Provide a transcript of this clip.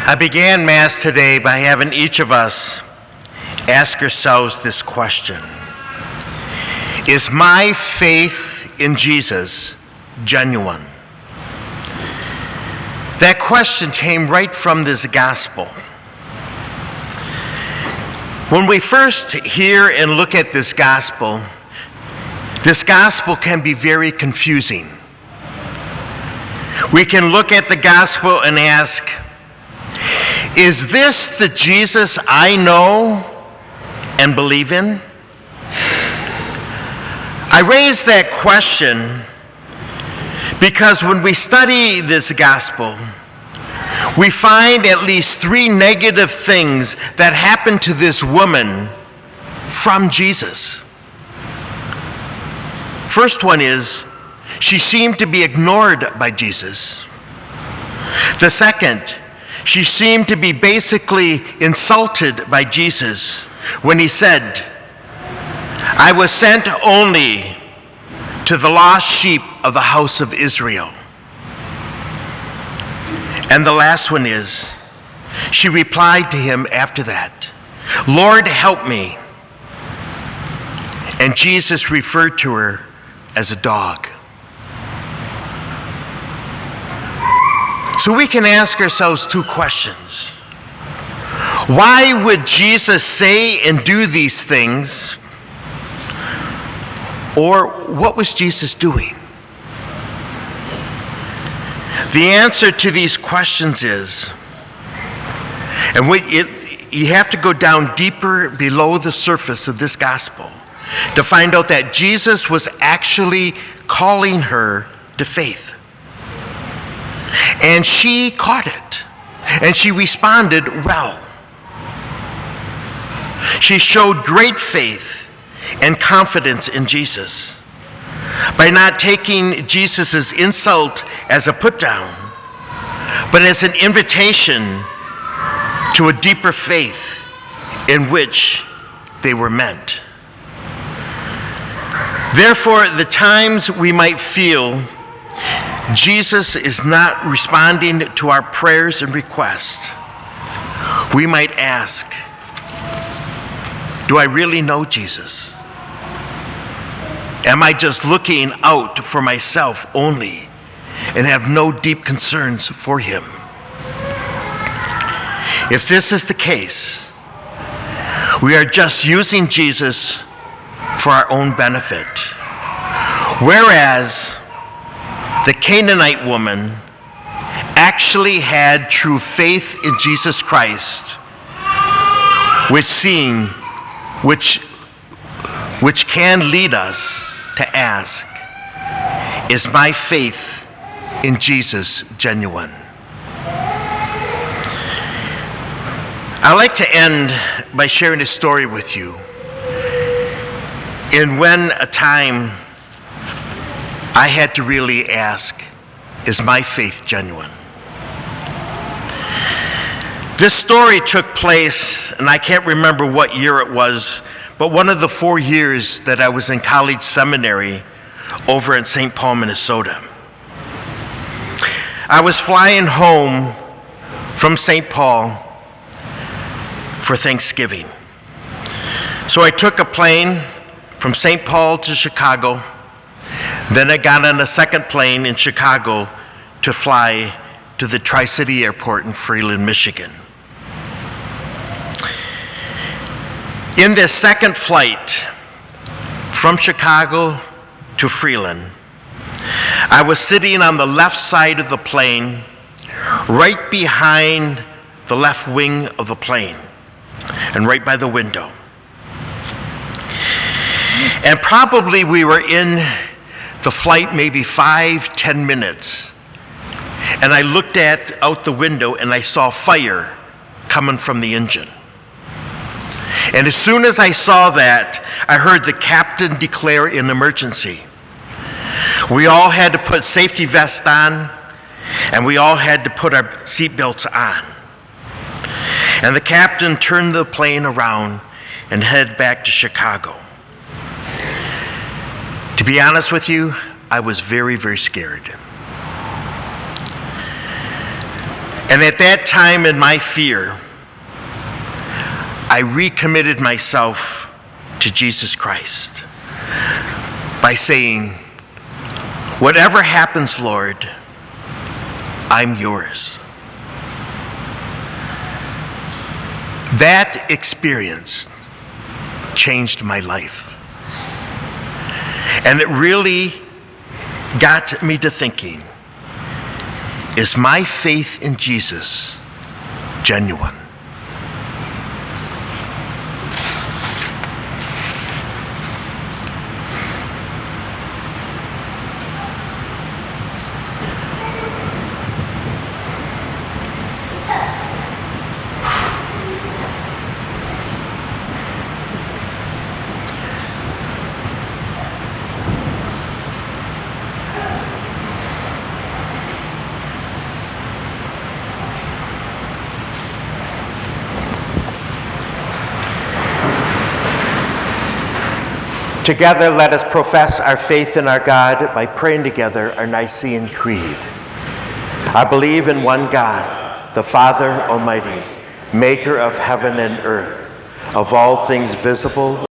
I began Mass today by having each of us ask ourselves this question: is my faith in Jesus genuine? That question came right from this gospel. When we first hear and look at this gospel can be very confusing. We can look at the gospel and ask, is this the Jesus I know and believe in? I raise that question because when we study this gospel, we find at least three negative things that happened to this woman from Jesus. First one is, she seemed to be ignored by Jesus. The second, she seemed to be basically insulted by Jesus when he said, I was sent only to the lost sheep of the house of Israel. And the last one is, she replied to him after that, Lord, help me. And Jesus referred to her as a dog. So we can ask ourselves two questions. Why would Jesus say and do these things? Or what was Jesus doing? The answer to these questions is, and you have to go down deeper below the surface of this gospel to find out that Jesus was actually calling her to faith. And she caught it, and she responded well. She showed great faith and confidence in Jesus by not taking Jesus' insult as a put-down, but as an invitation to a deeper faith in which they were meant. Therefore, the times we might feel Jesus is not responding to our prayers and requests, we might ask, do I really know Jesus? Am I just looking out for myself only and have no deep concerns for him? If this is the case, we are just using Jesus for our own benefit. Whereas the Canaanite woman actually had true faith in Jesus Christ, which can lead us to ask, is my faith in Jesus genuine? I'd like to end by sharing a story with you. In when a time I had to really ask, is my faith genuine? This story took place, and I can't remember what year it was, but one of the 4 years that I was in college seminary over in St. Paul, Minnesota. I was flying home from St. Paul for Thanksgiving. So I took a plane from St. Paul to Chicago. Then I got on a second plane in Chicago to fly to the Tri-City Airport in Freeland, Michigan. In this second flight from Chicago to Freeland, I was sitting on the left side of the plane, right behind the left wing of the plane, and right by the window. And probably we were in the flight maybe 5-10 minutes. And I looked out the window and I saw fire coming from the engine. And as soon as I saw that, I heard the captain declare an emergency. We all had to put safety vests on, and we all had to put our seatbelts on. And the captain turned the plane around and headed back to Chicago. To be honest with you, I was very, very scared. And at that time, in my fear, I recommitted myself to Jesus Christ by saying, whatever happens, Lord, I'm yours. That experience changed my life. And it really got me to thinking, is my faith in Jesus genuine? Together, let us profess our faith in our God by praying together our Nicene Creed. I believe in one God, the Father Almighty, maker of heaven and earth, of all things visible